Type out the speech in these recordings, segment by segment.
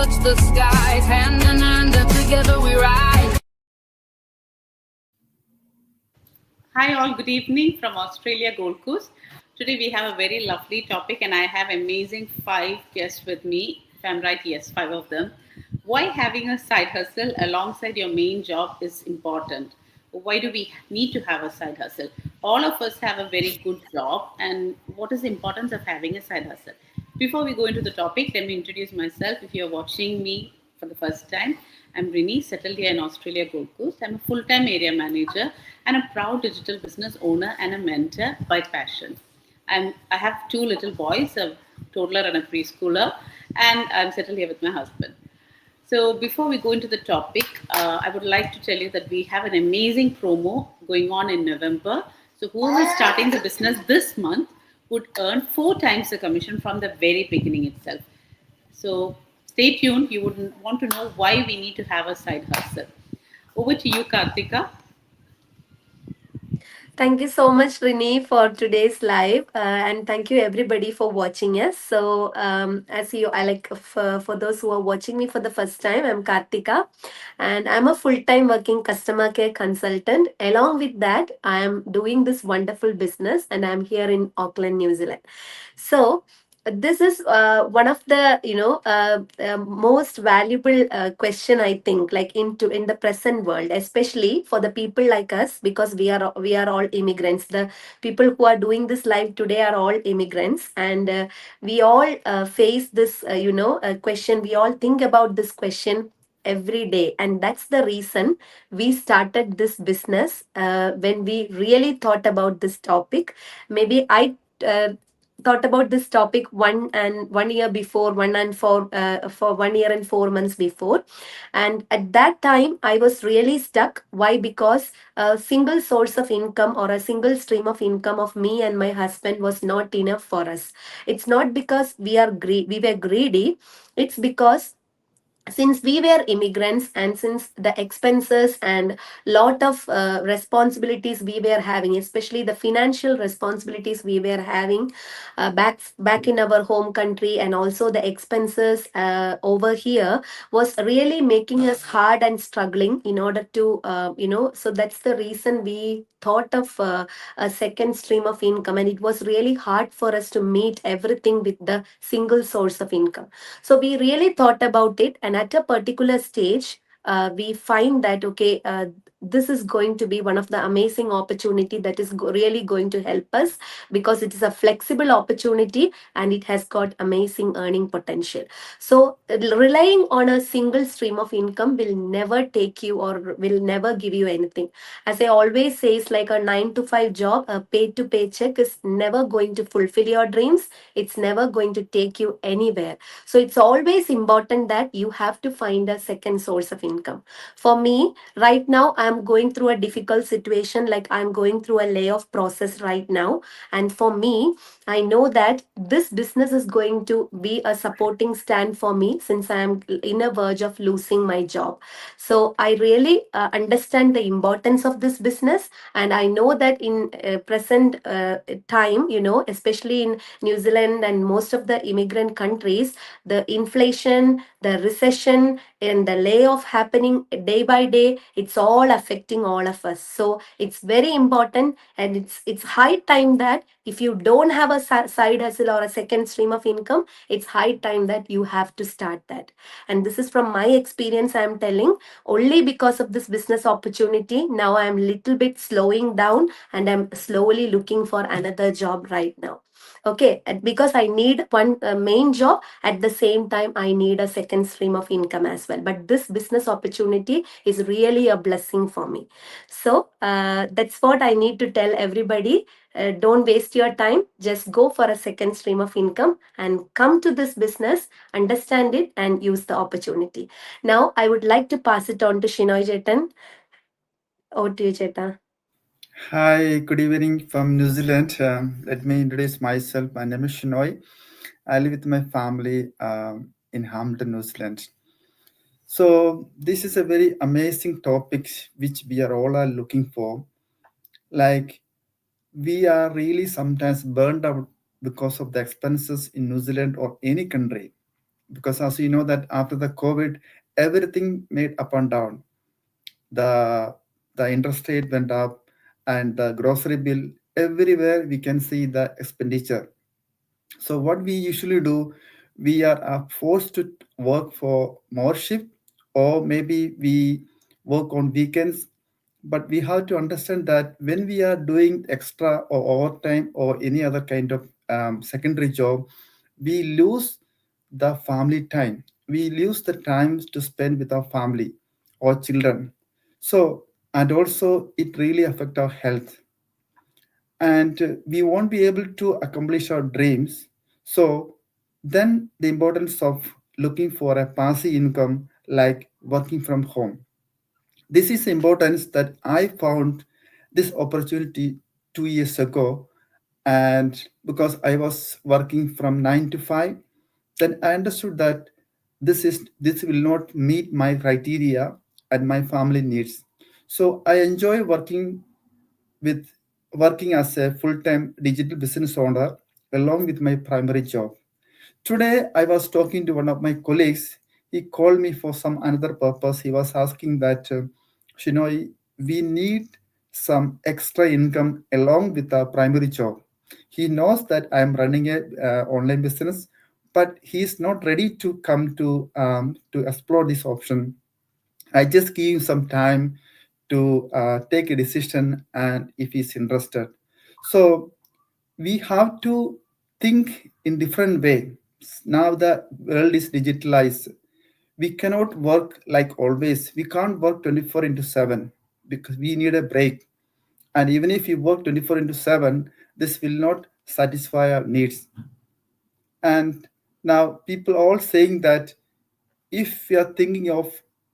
touch the skies. Hand in hand and together we rise. Hi, all. Good evening from Australia, Gold Coast. Today we have a very lovely topic, and I have amazing five guests with me. If I'm right, yes, five of them. Why having a side hustle alongside your main job is important? Why do we need to have a side hustle? All of us have a very good job, and what is the importance of having a side hustle? Before we go into the topic, let me introduce myself. If you're watching me for the first time, I'm Rini, settled here in Australia, Gold Coast. I'm a full time area manager and a proud digital business owner and a mentor by passion. I have two little boys, a toddler and a preschooler, and I'm settled here with my husband. So, before we go into the topic, I would like to tell you that we have an amazing promo going on in November. So, whoever is starting the business this month would earn four times the commission from the very beginning itself. So, stay tuned. You would want to know why we need to have a side hustle. Over to you, Kartika. Thank you so much, Rini, for today's live, and thank you everybody for watching us. So, as you, I like for those who are watching me for the first time, I'm Kartika, and I'm a full-time working customer care consultant. Along with that, I am doing this wonderful business, and I'm here in Auckland, New Zealand. So, this is one of the most valuable question, I think, like in the present world, especially for the people like us, because we are all immigrants. The people who are doing this live today are all immigrants, and we all face this question. We all think about this question every day, and that's the reason we started this business. When we really thought about this topic, maybe I thought about this topic 1 year before, 1 year and 4 months before, and at that time I was really stuck. Why? Because a single source of income or a single stream of income of me and my husband was not enough for us. It's not because we were greedy. It's because since we were immigrants, and since the expenses and lot of responsibilities we were having, especially the financial responsibilities we were having back in our home country, and also the expenses over here was really making us hard and struggling in order to so that's the reason we thought of a second stream of income, and it was really hard for us to meet everything with the single source of income. So we really thought about it, and at a particular stage, we find that okay, this is going to be one of the amazing opportunity that is really going to help us, because it is a flexible opportunity and it has got amazing earning potential. So relying on a single stream of income will never take you or will never give you anything. As I always say, it's like a 9 to 5 job, a pay to paycheck is never going to fulfill your dreams. It's never going to take you anywhere. So it's always important that you have to find a second source of income. For me, right now, I'm going through a difficult situation, like I'm going through a layoff process right now. And for me, I know that this business is going to be a supporting stand for me, since I'm in a verge of losing my job. So I really understand the importance of this business. And I know that in present time, especially in New Zealand and most of the immigrant countries, the inflation, the recession, and the layoff happening day by day, it's all affecting all of us. So it's very important, and it's high time that if you don't have a side hustle or a second stream of income, it's high time that you have to start that. And this is from my experience, I'm telling. Only because of this business opportunity, now I'm little bit slowing down, and I'm slowly looking for another job right now. Okay, and because I need one main job, at the same time I need a second stream of income as well. But this business opportunity is really a blessing for me. So that's what I need to tell everybody. Don't waste your time. Just go for a second stream of income and come to this business, understand it, and use the opportunity. Now, I would like to pass it on to Shinoy Jetan. Over to you, Jeta. Hi, good evening from New Zealand. Let me introduce myself. My name is Shinoy. I live with my family in Hampton, New Zealand. So this is a very amazing topic which we are all are looking for. Like we are really sometimes burned out because of the expenses in New Zealand or any country. because as you know that after the COVID, everything made up and down. The interest rate went up, and the grocery bill, everywhere we can see the expenditure. So what we usually do, we are forced to work for more shift, or maybe we work on weekends. But we have to understand that when we are doing extra or overtime or any other kind of secondary job, we lose the family time. We lose the time to spend with our family or children. So, and also it really affect our health, and we won't be able to accomplish our dreams. So then the importance of looking for a passive income like working from home. This is the importance that I found this opportunity 2 years ago. And because I was working from 9 to 5, then I understood that this will not meet my criteria and my family needs. So I enjoy with working as a full-time digital business owner along with my primary job. Today, I was talking to one of my colleagues. He called me for some another purpose. He was asking that, Shinoy, we need some extra income along with our primary job. He knows that I am running a online business, but he is not ready to come to explore this option. I just give him some time to take a decision and if he's interested. So we have to think in different way. Now the world is digitalized. We cannot work like always. We can't work 24 into 7 because we need a break. And even if you work 24 into 7, this will not satisfy our needs. And now people are all saying that if we are thinking of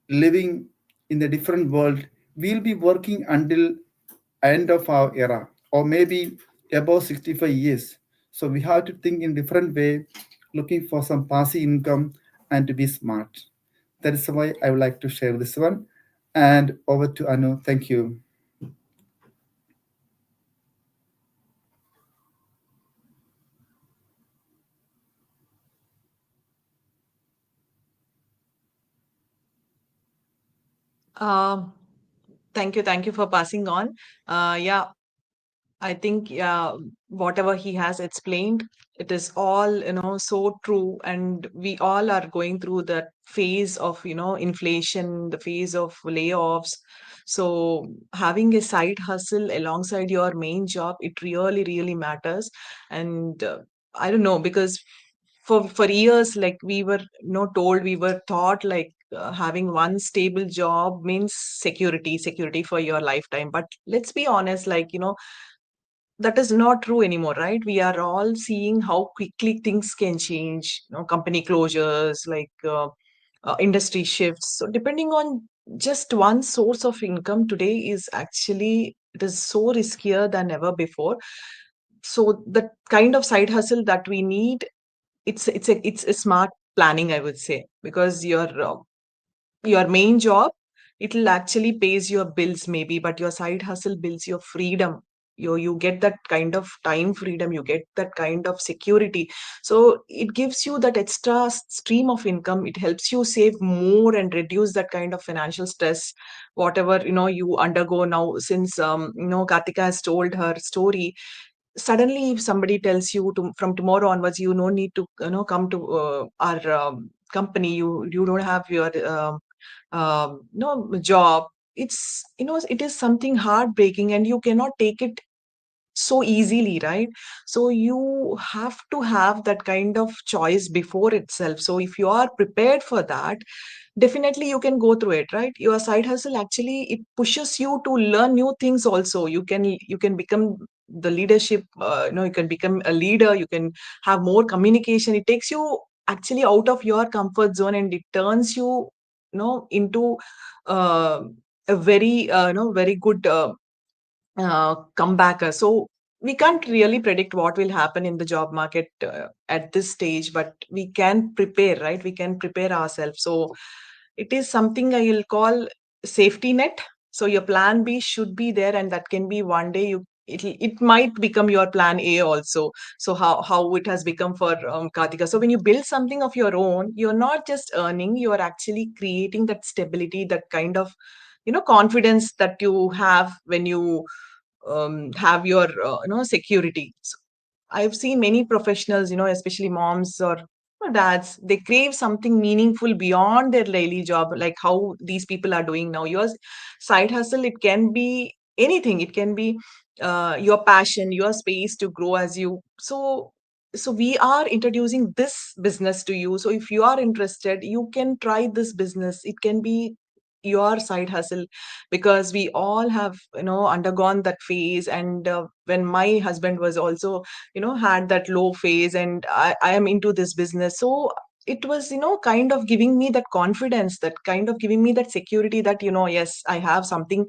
living in the different world, we'll be working until end of our era, or maybe above 65 years. So we have to think in different way, looking for some passive income and to be smart. That is why I would like to share this one. And over to Anu. Thank you. Um, Thank you for passing on. Yeah, I think whatever he has explained, it is all so true, and we all are going through that phase of inflation, the phase of layoffs. So having a side hustle alongside your main job, it really really matters. And I don't know, because for years, like we were told, we were taught like having one stable job means security for your lifetime. But let's be honest, like that is not true anymore, right? We are all seeing how quickly things can change, company closures, like industry shifts. So depending on just one source of income today is actually, it is so riskier than ever before. So the kind of side hustle that we need, it's a smart planning, I would say, because your main job, it'll actually pays your bills maybe, but your side hustle builds your freedom. You get that kind of time freedom, you get that kind of security. So it gives you that extra stream of income. It helps you save more and reduce that kind of financial stress, whatever you undergo now. Since Kartika has told her story, suddenly if somebody tells you to from tomorrow onwards, you no need to come to our company, you don't have your no job. It's it is something heartbreaking, and you cannot take it so easily, right? So you have to have that kind of choice before itself. So if you are prepared for that, definitely you can go through it, right? Your side hustle actually, it pushes you to learn new things also. You can become the leadership, you can become a leader, you can have more communication. It takes you actually out of your comfort zone, and it turns you into uh, a very very good comebacker. So we can't really predict what will happen in the job market at this stage, but we can prepare, right? We can prepare ourselves. So it is something I will call safety net. So your plan B should be there, and that can be one day you it might become your plan A also. So how it has become for Kartika. So when you build something of your own, you're not just earning, you are actually creating that stability, that kind of confidence that you have when you have your security. So I've seen many professionals, especially moms or dads, they crave something meaningful beyond their daily job, like how these people are doing now. Your side hustle, it can be anything. It can be your passion, your space to grow as you. So we are introducing this business to you. So if you are interested, you can try this business. It can be your side hustle, because we all have undergone that phase. And when my husband was also had that low phase, and I am into this business, so it was kind of giving me that confidence, that kind of giving me that security, that yes, I have something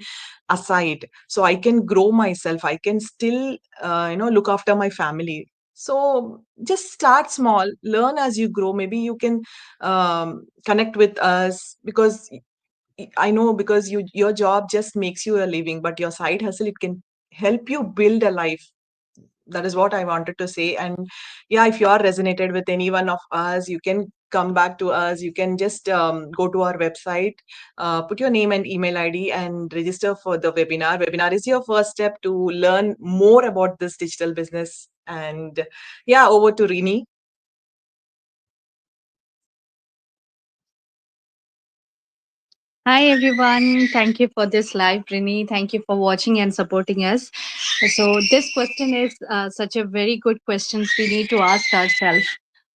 aside, so I can grow myself, I can still look after my family. So just start small, learn as you grow. Maybe you can connect with us, because I know, because your job just makes you a living, but your side hustle, it can help you build a life. That is what I wanted to say. And yeah, if you are resonated with any one of us, you can come back to us. You can just go to our website, put your name and email ID, and register for the webinar. Webinar is your first step to learn more about this digital business. And yeah, over to Rini. Hi everyone, thank you for this live, Rini. Thank you for watching and supporting us. So this question is such a very good question we need to ask ourselves.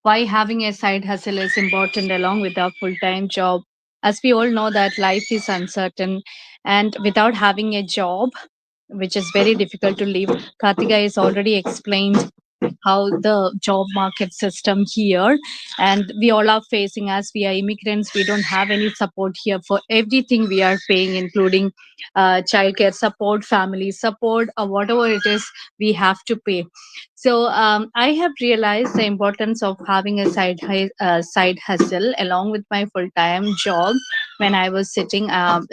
Why having a side hustle is important along with our full-time job? As we all know that life is uncertain, and without having a job, which is very difficult to live, Kartika has already explained how the job market system here, and we all are facing, as we are immigrants, we don't have any support here. For everything we are paying, including childcare support, family support, or whatever it is, we have to pay. So I have realized the importance of having a side hustle along with my full-time job when I was sitting on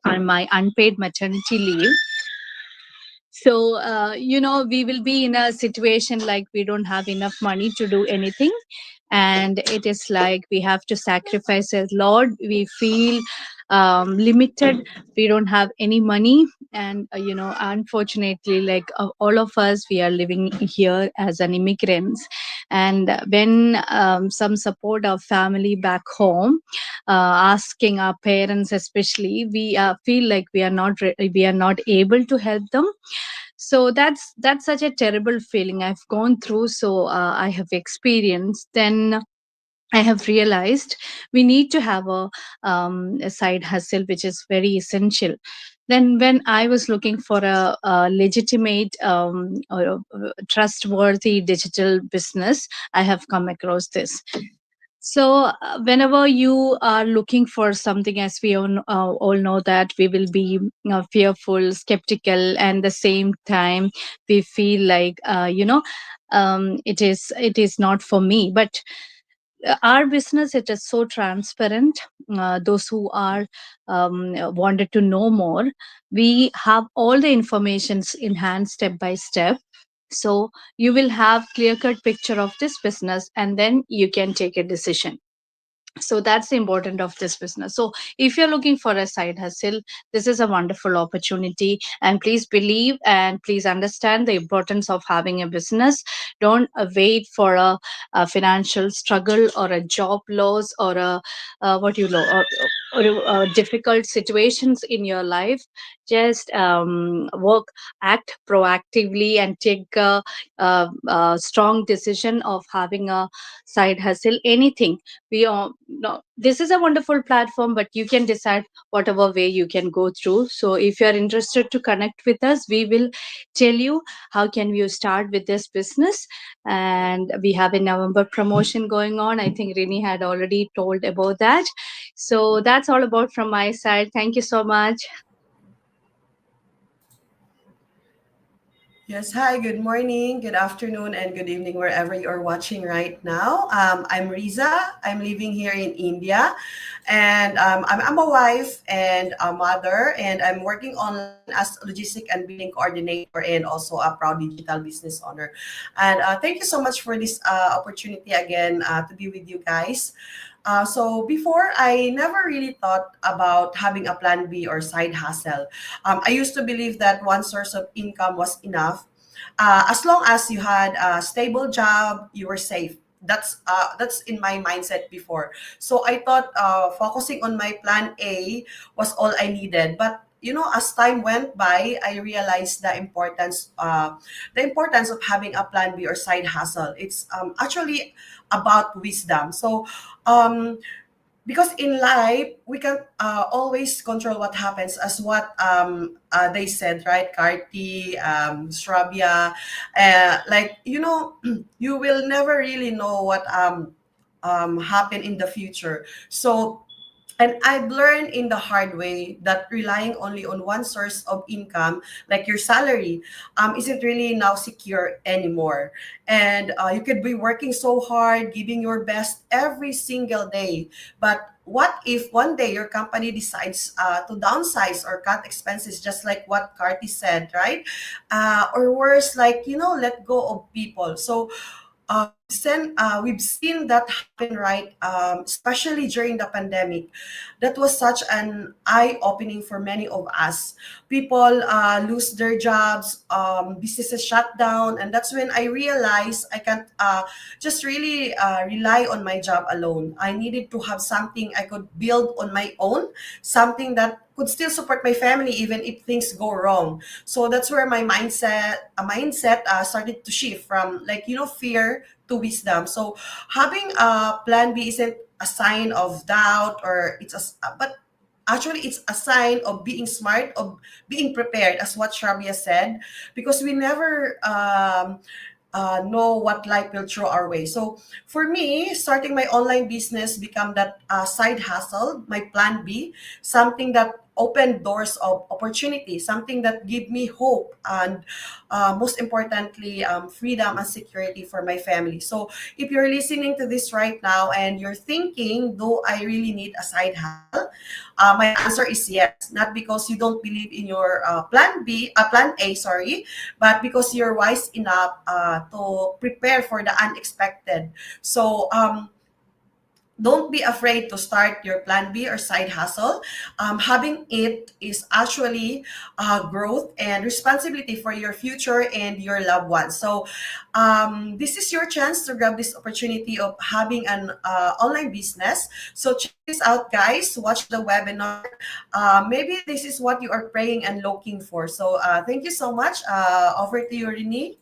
my unpaid maternity leave. So we will be in a situation like we don't have enough money to do anything, and it is like we have to sacrifice a lot. We feel limited, we don't have any money, and unfortunately, like all of us, we are living here as an immigrants. And when some support of family back home, asking our parents especially, we feel like we are not able to help them. So that's such a terrible feeling I've gone through. So I have experienced. Then I have realized we need to have a side hustle, which is very essential. Then, when I was looking for a legitimate or a trustworthy digital business, I have come across this. So, whenever you are looking for something, as we all know, that we will be fearful, skeptical, and the same time we feel like it is not for me. But our business, it is so transparent. Those who are wanted to know more, we have all the informations in hand, step by step. So you will have clear cut picture of this business, and then you can take a decision. So that's the important of this business. So if you're looking for a side hustle, this is a wonderful opportunity, and please believe and please understand the importance of having a business. Don't wait for a financial struggle or a job loss or a difficult situations in your life. Just act proactively and take a strong decision of having a side hustle, anything. We all no, this is a wonderful platform, but you can decide whatever way you can go through. So if you are interested to connect with us, we will tell you how can you start with this business. And we have a November promotion going on. I think Rini had already told about that. So that's all about from my side. Thank you so much. Yes, hi, good morning, good afternoon, and good evening, wherever you're watching right now. I'm Riza. I'm living here in India, and I'm a wife and a mother, and I'm working online as a logistic and billing coordinator and also a proud digital business owner. And thank you so much for this opportunity again to be with you guys. So before, I never really thought about having a plan B or side hustle. I used to believe that one source of income was enough. As long as you had a stable job, you were safe. That's in my mindset before. So I thought focusing on my plan A was all I needed. But as time went by, I realized the importance of having a plan B or side hustle. It's actually about wisdom. So um, because in life we can always control what happens, as what they said, right, Carti, Shravya, like you will never really know what happen in the future. So, and I've learned in the hard way that relying only on one source of income, like your salary, isn't really now secure anymore. And you could be working so hard, giving your best every single day. But what if one day your company decides to downsize or cut expenses, just like what Carty said, right? Or worse, like, let go of people. So we've seen that happen, right? Especially during the pandemic. That was such an eye-opening for many of us. People lose their jobs, businesses shut down, and that's when I realized I can't just really rely on my job alone. I needed to have something I could build on my own, something that could still support my family even if things go wrong. So that's where my mindset started to shift from, like, fear to wisdom. So having a plan B isn't a sign of doubt, or but actually it's a sign of being smart, of being prepared, as what Shravya said, because we never know what life will throw our way. So for me, starting my online business become that side hustle, my plan B, something that opened doors of opportunity, something that give me hope, and most importantly, freedom and security for my family. So if you're listening to this right now and you're thinking, do I really need a side hustle? My answer is yes. Not because you don't believe in your plan A, sorry, but because you're wise enough to prepare for the unexpected. So don't be afraid to start your plan B or side hustle. Having it is actually growth and responsibility for your future and your loved ones. So this is your chance to grab this opportunity of having an online business. So check this out, guys. Watch the webinar. Maybe this is what you are praying and looking for. So thank you so much. Over to you, Renee.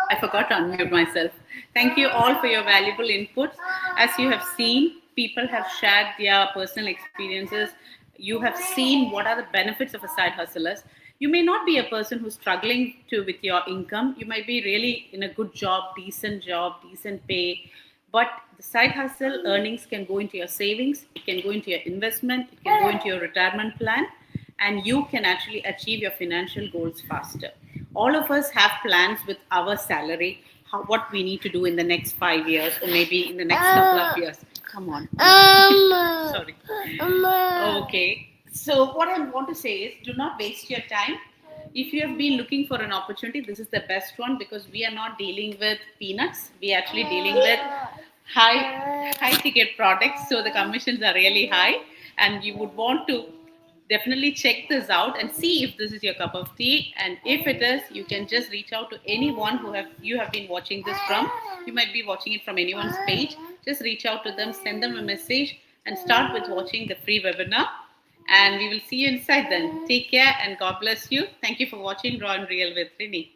I forgot to unmute myself. Thank you all for your valuable input. As you have seen, people have shared their personal experiences. You have seen what are the benefits of a side hustlers. You may not be a person who's struggling with your income. You might be really in a good job, decent pay. But the side hustle earnings can go into your savings, it can go into your investment, it can go into your retirement plan, and you can actually achieve your financial goals faster. All of us have plans with our salary, what we need to do in the next 5 years, or maybe in the next couple of years. Come on. Sorry. Okay. So what I want to say is, do not waste your time. If you have been looking for an opportunity, this is the best one, because we are not dealing with peanuts. We are actually dealing with high ticket products. So the commissions are really high, and you would want to definitely check this out and see if this is your cup of tea. And if it is, you can just reach out to anyone you have been watching this from. You might be watching it from anyone's page. Just reach out to them, send them a message, and start with watching the free webinar. And we will see you inside then. Take care and God bless you. Thank you for watching Raw and Real with Rini.